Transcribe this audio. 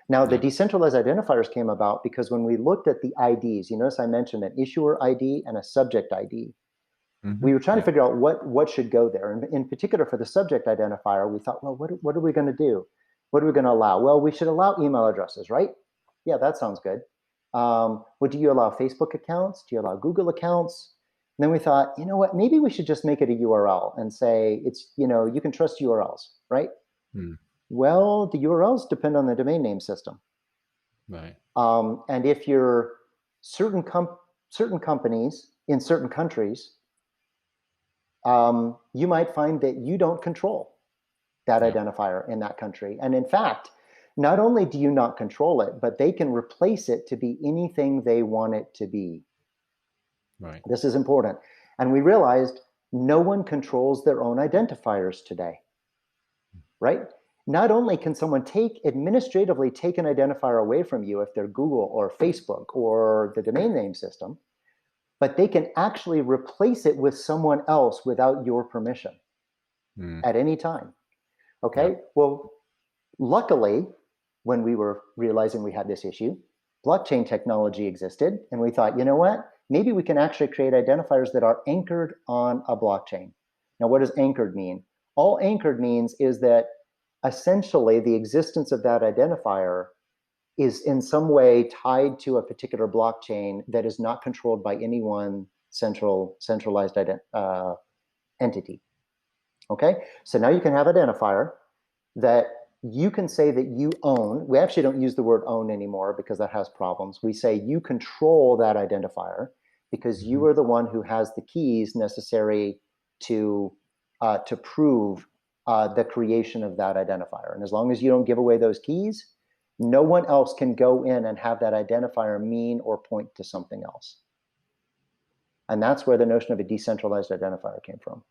Now, the Yeah. decentralized identifiers came about because when we looked at the IDs, you notice I mentioned an issuer ID and a subject ID. We were trying to Yeah. figure out what should go there. And in particular, for the subject identifier, we thought, well, what are we going to do? What are we going to allow? Well, we should allow email addresses, right? Yeah, that sounds good. What do you allow? Facebook accounts? Do you allow Google accounts? And then we thought, you know what? Maybe we should just make it a URL and say it's, you can trust URLs, right? Hmm. Well, the URLs depend on the domain name system. Right. And if you're certain companies in certain countries, you might find that you don't control that Yeah. identifier in that country. And in fact, not only do you not control it, but they can replace it to be anything they want it to be. Right. This is important. And we realized no one controls their own identifiers today, right? Not only can someone administratively take an identifier away from you if they're Google or Facebook or the domain name system, but they can actually replace it with someone else without your permission at any time. Yeah. Okay, well, luckily, when we were realizing we had this issue, blockchain technology existed, and we thought, you know what? Maybe we can actually create identifiers that are anchored on a blockchain. Now, what does anchored mean? All anchored means is that essentially the existence of that identifier is in some way tied to a particular blockchain that is not controlled by any one centralized entity. Okay, so now you can have identifier that you can say that you own. We actually don't use the word own anymore because that has problems. We say you control that identifier because you are the one who has the keys necessary to prove the creation of that identifier. And as long as you don't give away those keys, no one else can go in and have that identifier mean or point to something else. And that's where the notion of a decentralized identifier came from.